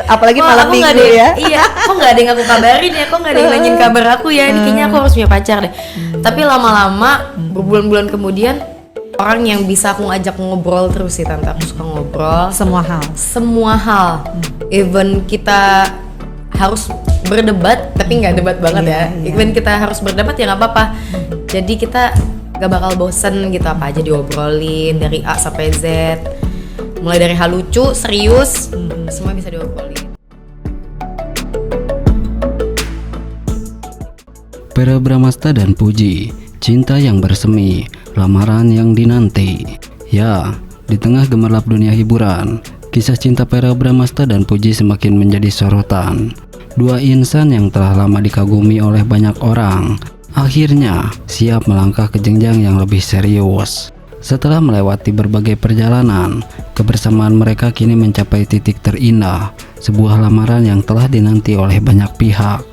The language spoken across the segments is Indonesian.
Apalagi Kok malam aku nggak minggu ada- ya. Iya, kok nggak ada yang aku kabarin ya, kok nggak ada yang nanyain kabar aku ya, ini kayaknya aku harus punya pacar deh. Tapi lama-lama berbulan-bulan kemudian orang yang bisa aku ngajak ngobrol terus sih tante, aku suka ngobrol Semua hal. even kita harus berdebat tapi nggak debat banget Iya, ya. iya. Even kita harus berdebat ya nggak apa-apa. Jadi kita gak bakal bosen gitu, apa aja diobrolin dari A sampai Z, mulai dari hal lucu, serius, semua bisa diobrolin. Vera Bramasta dan Puji, cinta yang bersemi, lamaran yang dinanti. Ya, di tengah gemerlap dunia hiburan, kisah cinta Vera Bramasta dan Puji semakin menjadi sorotan. Dua insan yang telah lama dikagumi oleh banyak orang, akhirnya siap melangkah ke jenjang yang lebih serius. Setelah melewati berbagai perjalanan, kebersamaan mereka kini mencapai titik terindah, sebuah lamaran yang telah dinanti oleh banyak pihak.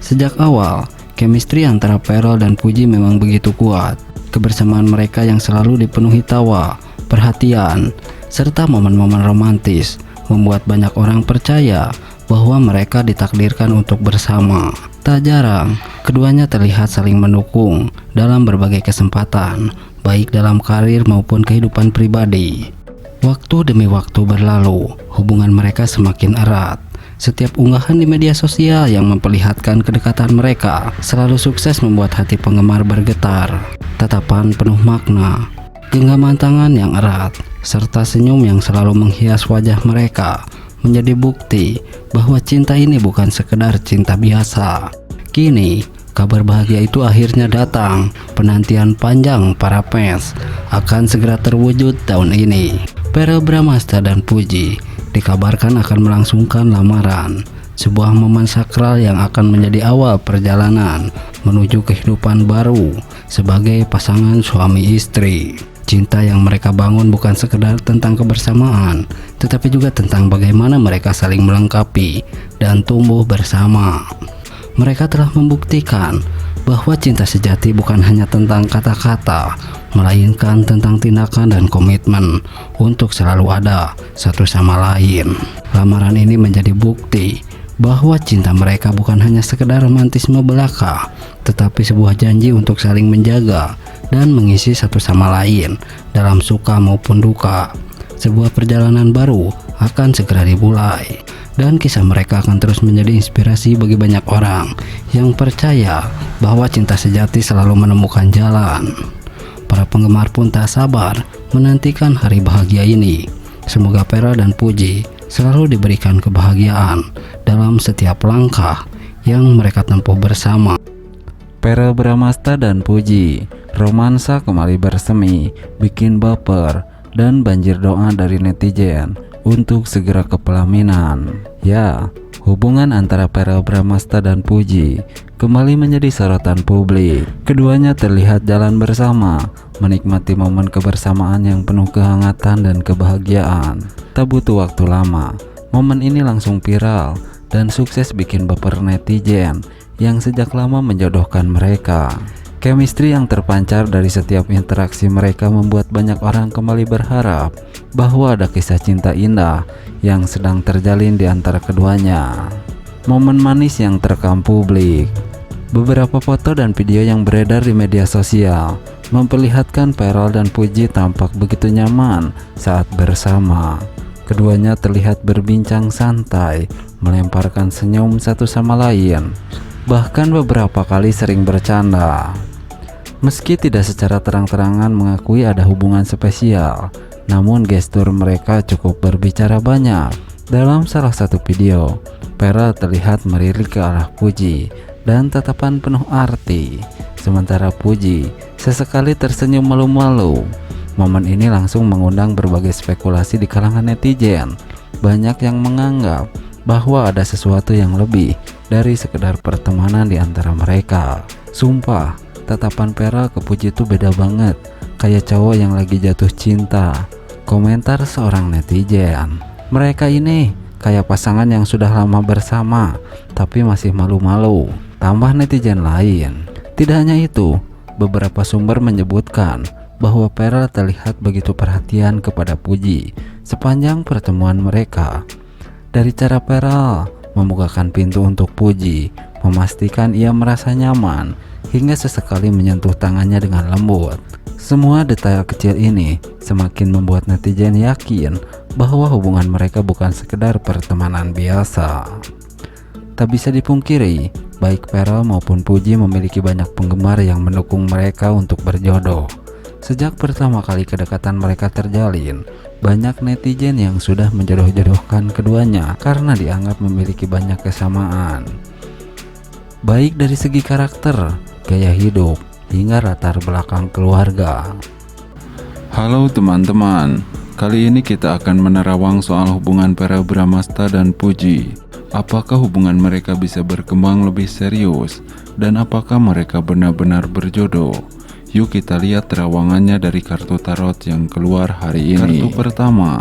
Sejak awal, chemistry antara Pearl dan Puji memang begitu kuat. Kebersamaan mereka yang selalu dipenuhi tawa, perhatian, serta momen-momen romantis membuat banyak orang percaya bahwa mereka ditakdirkan untuk bersama. Tak jarang, keduanya terlihat saling mendukung dalam berbagai kesempatan, baik dalam karir maupun kehidupan pribadi. Waktu demi waktu berlalu, hubungan mereka semakin erat. Setiap unggahan di media sosial yang memperlihatkan kedekatan mereka selalu sukses membuat hati penggemar bergetar. Tatapan penuh makna, genggaman tangan yang erat, serta senyum yang selalu menghias wajah mereka menjadi bukti bahwa cinta ini bukan sekedar cinta biasa. Kini, kabar bahagia itu akhirnya datang. Penantian panjang para fans akan segera terwujud tahun ini. Vera Bramasta dan Puji dikabarkan akan melangsungkan lamaran, sebuah momen sakral yang akan menjadi awal perjalanan menuju kehidupan baru sebagai pasangan suami istri. Cinta yang mereka bangun bukan sekedar tentang kebersamaan, tetapi juga tentang bagaimana mereka saling melengkapi dan tumbuh bersama. Mereka telah membuktikan bahwa cinta sejati bukan hanya tentang kata-kata, melainkan tentang tindakan dan komitmen untuk selalu ada satu sama lain. Lamaran ini menjadi bukti bahwa cinta mereka bukan hanya sekedar romantisme belaka, tetapi sebuah janji untuk saling menjaga dan mengisi satu sama lain dalam suka maupun duka. Sebuah perjalanan baru akan segera dimulai, dan kisah mereka akan terus menjadi inspirasi bagi banyak orang yang percaya bahwa cinta sejati selalu menemukan jalan. Para penggemar pun tak sabar menantikan hari bahagia ini. Semoga Vera dan Puji selalu diberikan kebahagiaan dalam setiap langkah yang mereka tempuh bersama. Vera Bramasta dan Puji, romansa kembali bersemi, bikin baper, dan banjir doa dari netizen untuk segera ke pelaminan. Ya, hubungan antara Vera Bramasta dan Puji kembali menjadi sorotan publik. Keduanya terlihat jalan bersama, menikmati momen kebersamaan yang penuh kehangatan dan kebahagiaan. Tak butuh waktu lama, momen ini langsung viral dan sukses bikin baper netizen yang sejak lama menjodohkan mereka. Chemistry yang terpancar dari setiap interaksi mereka membuat banyak orang kembali berharap bahwa ada kisah cinta indah yang sedang terjalin di antara keduanya. Momen manis yang terekam publik. Beberapa foto dan video yang beredar di media sosial memperlihatkan Pearl dan Puji tampak begitu nyaman saat bersama. Keduanya terlihat berbincang santai, melemparkan senyum satu sama lain, bahkan beberapa kali sering bercanda. Meski tidak secara terang-terangan mengakui ada hubungan spesial, namun gestur mereka cukup berbicara banyak. Dalam salah satu video, Pearl terlihat melirik ke arah Puji dan tatapan penuh arti, sementara Puji sesekali tersenyum malu-malu. Momen ini langsung mengundang berbagai spekulasi di kalangan netizen. Banyak yang menganggap bahwa ada sesuatu yang lebih dari sekedar pertemanan di antara mereka. Sumpah, tatapan Pearl ke Puji itu beda banget, kayak cowok yang lagi jatuh cinta. Komentar seorang netizen, mereka ini kayak pasangan yang sudah lama bersama tapi masih malu-malu. Tambah netizen lain. Tidak hanya itu, beberapa sumber menyebutkan bahwa Pearl terlihat begitu perhatian kepada Puji sepanjang pertemuan mereka. Dari cara Pearl membukakan pintu untuk Puji, memastikan ia merasa nyaman, hingga sesekali menyentuh tangannya dengan lembut. Semua detail kecil ini semakin membuat netizen yakin bahwa hubungan mereka bukan sekedar pertemanan biasa. Tak bisa dipungkiri, baik Pearl maupun Puji memiliki banyak penggemar yang mendukung mereka untuk berjodoh. Sejak pertama kali kedekatan mereka terjalin, banyak netizen yang sudah menjodoh-jodohkan keduanya karena dianggap memiliki banyak kesamaan, baik dari segi karakter, gaya hidup, hingga latar belakang keluarga. Halo teman-teman, kali ini kita akan menerawang soal hubungan Verrell Bramasta dan Puji. Apakah hubungan mereka bisa berkembang lebih serius? Dan apakah mereka benar-benar berjodoh? Yuk kita lihat terawangannya dari kartu tarot yang keluar hari ini. Kartu pertama,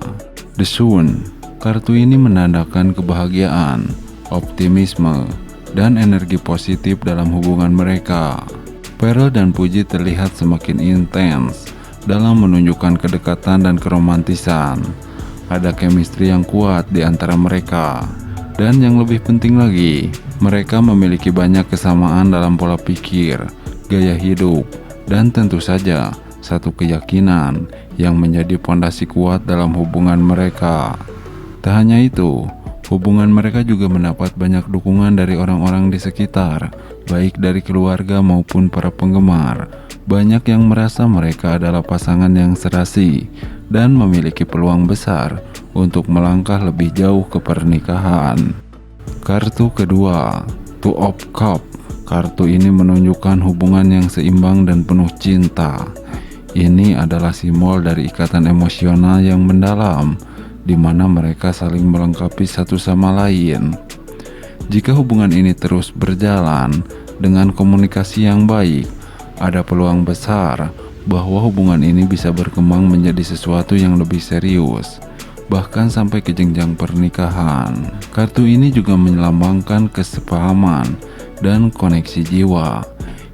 The Sun. Kartu ini menandakan kebahagiaan, optimisme, dan energi positif dalam hubungan mereka. Verrell dan Puji terlihat semakin intens dalam menunjukkan kedekatan dan keromantisan. Ada chemistry yang kuat di antara mereka. Dan yang lebih penting lagi, mereka memiliki banyak kesamaan dalam pola pikir, gaya hidup, dan tentu saja satu keyakinan yang menjadi pondasi kuat dalam hubungan mereka. Tak hanya itu, hubungan mereka juga mendapat banyak dukungan dari orang-orang di sekitar, baik dari keluarga maupun para penggemar. Banyak yang merasa mereka adalah pasangan yang serasi dan memiliki peluang besar untuk melangkah lebih jauh ke pernikahan. Kartu kedua, Two of Cups. Kartu ini menunjukkan hubungan yang seimbang dan penuh cinta. Ini adalah simbol dari ikatan emosional yang mendalam, di mana mereka saling melengkapi satu sama lain. Jika hubungan ini terus berjalan dengan komunikasi yang baik, ada peluang besar bahwa hubungan ini bisa berkembang menjadi sesuatu yang lebih serius, bahkan sampai ke jenjang pernikahan. Kartu ini juga melambangkan kesepahaman dan koneksi jiwa,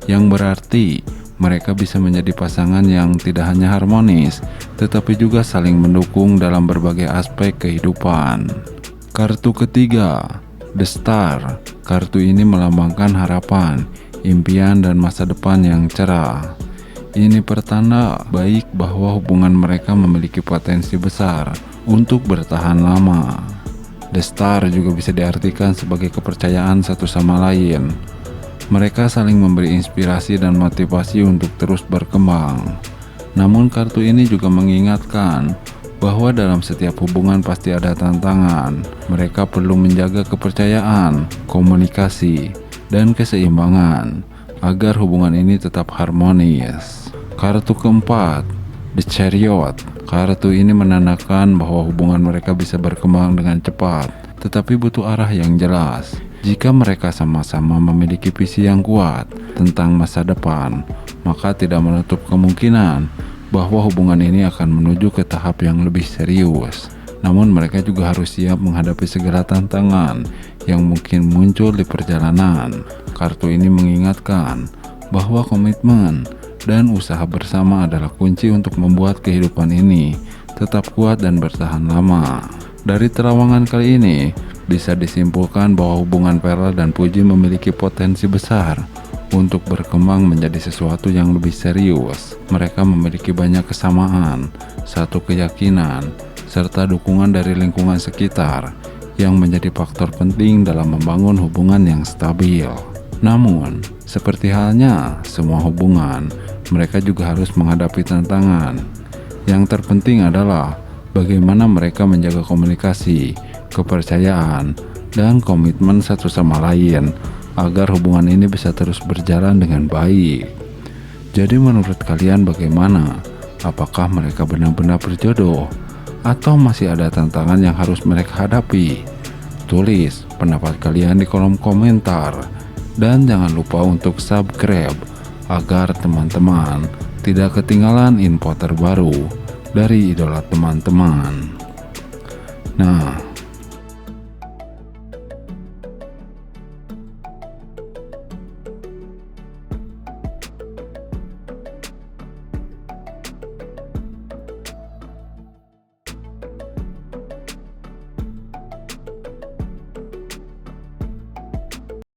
yang berarti mereka bisa menjadi pasangan yang tidak hanya harmonis, tetapi juga saling mendukung dalam berbagai aspek kehidupan. Kartu ketiga, The Star. Kartu ini melambangkan harapan, impian, dan masa depan yang cerah. Ini pertanda baik bahwa hubungan mereka memiliki potensi besar untuk bertahan lama. The Star juga bisa diartikan sebagai kepercayaan satu sama lain. Mereka saling memberi inspirasi dan motivasi untuk terus berkembang. Namun kartu ini juga mengingatkan bahwa dalam setiap hubungan pasti ada tantangan. Mereka perlu menjaga kepercayaan, komunikasi, dan keseimbangan agar hubungan ini tetap harmonis. Kartu keempat, The Chariot. Kartu ini menandakan bahwa hubungan mereka bisa berkembang dengan cepat, tetapi butuh arah yang jelas. Jika mereka sama-sama memiliki visi yang kuat tentang masa depan, maka tidak menutup kemungkinan bahwa hubungan ini akan menuju ke tahap yang lebih serius. Namun mereka juga harus siap menghadapi segala tantangan yang mungkin muncul di perjalanan. Kartu ini mengingatkan bahwa komitmen dan usaha bersama adalah kunci untuk membuat kehidupan ini tetap kuat dan bertahan lama. Dari terawangan kali ini, bisa disimpulkan bahwa hubungan Verrell dan Puji memiliki potensi besar untuk berkembang menjadi sesuatu yang lebih serius. Mereka memiliki banyak kesamaan, satu keyakinan, serta dukungan dari lingkungan sekitar yang menjadi faktor penting dalam membangun hubungan yang stabil. Namun, seperti halnya semua hubungan, mereka juga harus menghadapi tantangan. Yang terpenting adalah bagaimana mereka menjaga komunikasi, kepercayaan, dan komitmen satu sama lain agar hubungan ini bisa terus berjalan dengan baik. Jadi menurut kalian bagaimana? Apakah mereka benar-benar berjodoh? Atau masih ada tantangan yang harus mereka hadapi? Tulis pendapat kalian di kolom komentar. Dan jangan lupa untuk subscribe agar teman-teman tidak ketinggalan info terbaru dari idola teman-teman. Nah,